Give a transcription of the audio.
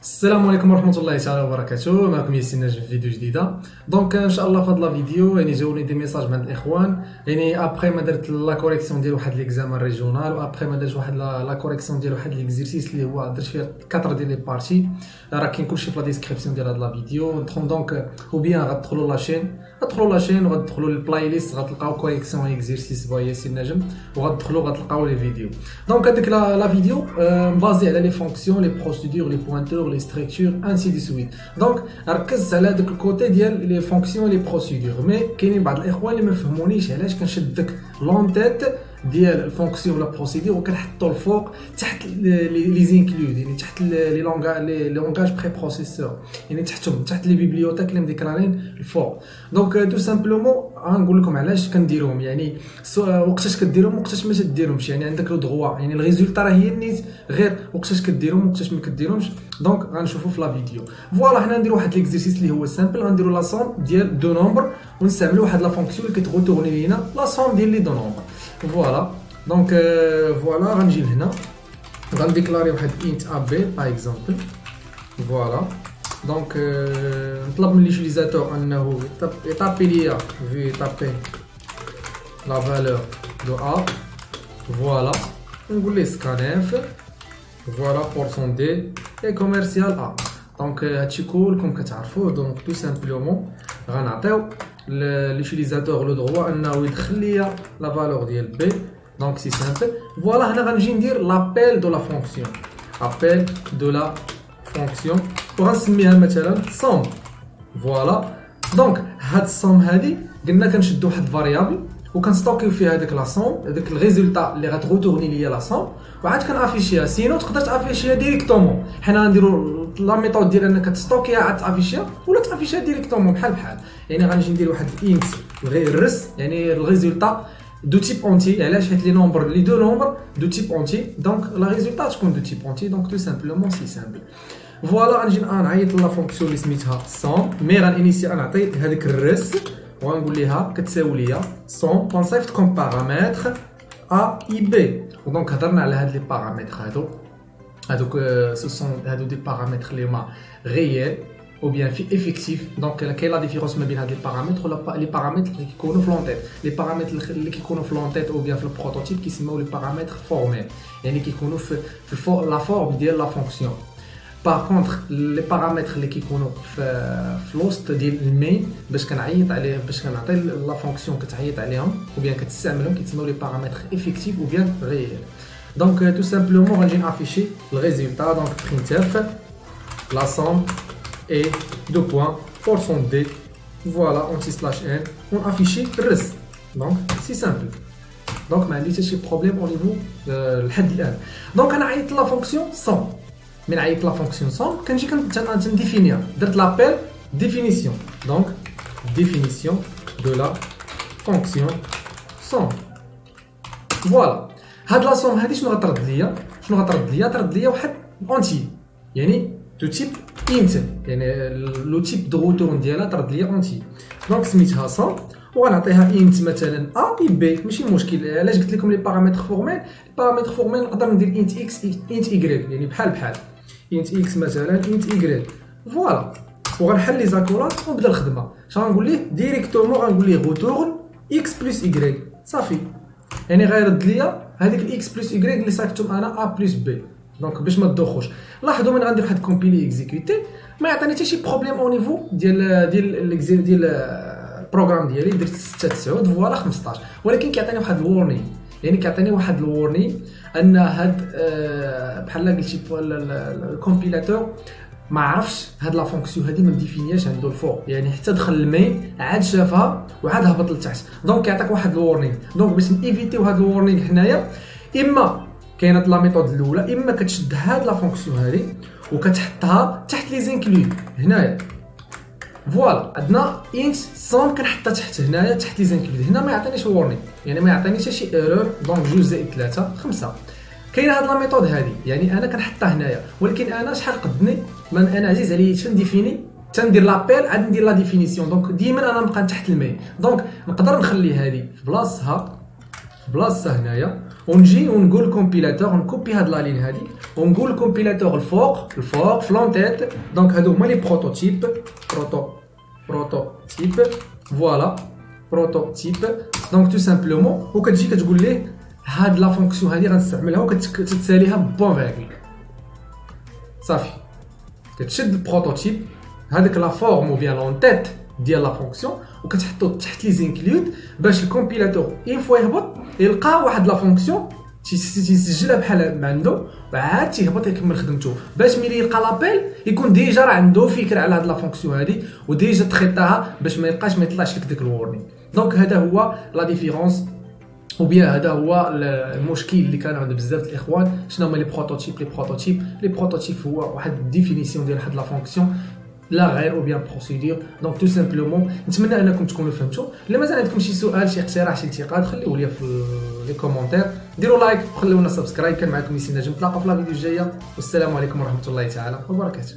السلام عليكم ورحمه الله تعالى وبركاته. معكم ياسين ناجم في فيديو جديده. دونك ان شاء الله في هذا الفيديو يعني جاوني دي ميساج من الاخوان، يعني ابخي ما درت لا كوريكسيون ديال واحد ليكزامان ريجونال، وابخي ما درت واحد لا كوريكسيون ديال واحد ليكزيرسيس اللي هو درت فيه 4 ديال لي بارتي. راه كاين كلشي في لا ديسكريبسيون ديال هذا الفيديو. دونك او بيان غتدخلوا لاشين وغتدخلوا للبلاي ليست، غتلقاو كوريكسيون اكزيرسيس با ياسين ناجم، وغتدخلوا غتلقاو لي فيديو. دونك هذيك لا فيديو بازي على لي فونكسيون، لي بروسيدور، لي بوينتور، لي ستركتور انسي دي سويت. دونك ركزت على داك الكوتي ديال لي فونكسيون لي بروسيدور، مي كاينين بعض الاخوان اللي ما فهمونيش علاش كنشد داك لون تيت ديال الفونكسيون ولا بروسيدور وكنحطو الفوق تحت لي زينكلود، يعني تحت لي لونغاج بري بروسيسور، يعني تحت لي بيبليوتيك اللي مديكلارين الفوق. دونك تو سامبلومون غنقول لكم علاش كنديروهم، يعني وقتاش كديرهم وقتاش ما تديرهمش، يعني عندك لو دغوا، يعني الريزولتا راه هي نيت غير وقتاش كديرهم وقتاش ما كديرهمش. دونك غنشوفوا في لا فيديو. فوالا حنا نديروا واحد ليكزيرسيس اللي هو سامبل، غنديروا لا سوم ديال دو نومبر ونستعملوا واحد لا فونكسيون اللي كتغوتورني لينا لا سوم ديال لي دو نومبر. فوالا دونك فوالا غنجي لهنا غنديكلاري واحد انت ا بي باغ اكزومبل. فوالا دونك نطلب من ليوتيليزاتور انه يطابي ليا في طابي لا فالور دو ا. فوالا نقول ليه سكانيف فوالا بورسون دي اي كوميرسيال ا. دونك هادشي كلكم كتعرفوه. دونك تو سامبلومون غنعطيو ليوتيليزاتور لو دروا انه يدخل ليا لا فالور ديال بي. دونك سي سامبل. فوالا هنا غنجي ندير لابيل دو لا فونكسيون، ابيل دو لا فونكسيون وغنسميها مثلا سوم. فوالا دونك هاد السوم هادي قلنا كنشدو واحد فاريابل وكنستوكيو فيها هذاك لا سوم، هذاك الريزولتا اللي غتغوتورني ليا لا سوم، وعاد كنافيشيها. سينو تقدر تافيشيها ديريكتومون، حنا غنديرو لا ميثود ديال انك تستوكيها عاد تافيشيها ولا تافيشيها ديريكتومون بحال. يعني غنجي ندير واحد الانت الرس، يعني الريزولتا دو تيب اونتي. علاش؟ حيت لي نومبر لي دو نومبر دو تيب اونتي، دونك لا ريزولتا تكون دو تيب اونتي. دونك تو سامبلومون سي سامبل. فوالا غنجي نعيط لا فونكسيون اللي سميتها سوم، مي غانينيسي نعطي هذيك الرس وغنقول ليها كتساوي ليا سوم كونسيفت كوم بارامتر ا اي بي. دونك هضرنا على هاد لي بارامتر هادوك سو سون هادو دي بارامتر اللي هما غيال ou bien effectif. Donc quelle est la différence ما بين هاد لي بارامتر ولا لي بارامتر اللي كيكونوا في لونتيت؟ لي بارامتر اللي كيكونوا في لونتيت او بيان في البروتوتيب كيسموا لي بارامتر فورميل، يعني كيكونوا في لا فورم ديال لا فونكسيون. باغ كونطخ لي بارامتر اللي كيكونوا في الوسط ديال المين باش كنعيط عليه، باش كنعطي لا فونكسيون كتعيط عليهم او بيان كتستعملهم، كيتسموا لي بارامتر افيكتيف او بيان ريال. دونك تو سامبلومون غنجي نافيشي الريزولتا. دونك printf la somme et deux points pour son D. Voilà, anti/n on affiche le reste. Donc c'est simple. Donc ما عندي حتى شي بروبليم au niveau لحد الان. دونك انا عيطت لا فونكسيون سوم، من عيطت لا فونكسيون سوم كنجي كنديفينيها. درت لابيل ديفينيسيون، دونك ديفينيسيون دو لا فونكسيون سوم. فوالا هاد لا سوم هادي شنو غترد ليا؟ ترد ليا واحد اونتي، يعني دو تيب انت، يعني لو تيب دو روتورن ديالها ترد ليا اونتي. دونك سميتها سوم وغنعطيها انت مثلا ا اي بي، ماشي مشكل. علاش قلت لكم لي بارامتر فورميل؟ البارامتر فورميل نقدر ندير انت اكس انت ايغريك، يعني بحال انت اكس مثلا انت ايغريك. فوالا وغنحل لي زاكورات ونبدا الخدمه. اش غنقول ليه ديريكتومون؟ غنقول ليه روتورن اكس بلس ايغريك صافي، يعني غيرد ليا هذيك الاكس بلس ايغريك اللي صايفطهم انا ا بلس بي. دونك باش ما تدوخوش لاحظوا من غندير واحد كومبيلي اكزيكوتي ما يعطيني حتى شي بروبليم او نيفو ديال البروغرام ديالي. درت 6 9 فوالا 15، ولكن كيعطيني واحد الورنين، يعني كيعطيني واحد الورنين ان هاد بحال قلتي الكومبيلاتور ما عرفش هاد لا فونكسيون هادي ما مديفينياش عنده الفوق، يعني حتى دخل المين عاد شافها وعاد هبط لتحت. دونك كيعطيك واحد الورنين. دونك باش نيفيتيو هاد الورنين حنايا، اما كاينه لا ميثود الاولى، اما كتشد هاد لا فونكسيون هادي وكتحطها تحت لي زينكلود هنايا. فوالا عندنا انت سوم كنحطها تحت هنايا تحت لي زينكلود. هنا ما يعطينيش وورنينغ، يعني ما يعطينيش حتى شي ايرور. دونك 2 زائد 3 5. كاينه هاد لا ميثود هادي، يعني انا كنحطها هنايا، ولكن انا شحال قدني من انا عزيز عليا تنديفيني تندير لابيل عاد ندير لا ديفينيسيون. دونك ديما انا نبقى تحت المين. دونك نقدر نخلي هادي في بلاصتها هنايا ونجي ونقول كومبيلاتور نكوبي هاد لا لين هادي ونقول كومبيلاتور الفوق في لونتيت. دونك هادو هما لي بروتوتيب بروتوتيب فوالا بروتوتيب. دونك تو سامبلومون وكتجي كتقول ليه هاد لا فونكسيون هادي غنستعملها وكتتساليها بون فيرغول صافي. كتشد البروتوتيب هذاك لا فورم او بيان لونتيت ديال لا فونكسيون وكتحطو تحت لي زانكلود باش الكومبيلاتور اون فوا يهبط يلقى واحد لا فونكسيون تيسجلها بحال ما عنده وعاد تيهبط يكمل خدمته باش ملي يلقى لابيل يكون ديجا راه عنده فكره على هاد لا فونكسيون هادي وديجا تخيطاها باش ما يطلعش لك داك الورنينغ. دونك هذا هو لا ديفيرونس او بيان هذا هو المشكل اللي كان عند بزاف الاخوان. شنو هما لي بروتوتيب هو واحد الديفينيسيون ديال واحد لا فونكسيون لا غير او بيان بروسيدور. دونك تو سامبلومون نتمنى انكم تكونوا فهمتوا. الا مازال عندكم شي سؤال شي اقتراح شي انتقاد خليوه لي في لي كومونتير، ديروا لايك وخليونا سبسكرايب. كان معكم ياسين نجم، نتلاقاو في لا فيديو الجايه والسلام عليكم ورحمه الله تعالى وبركاته.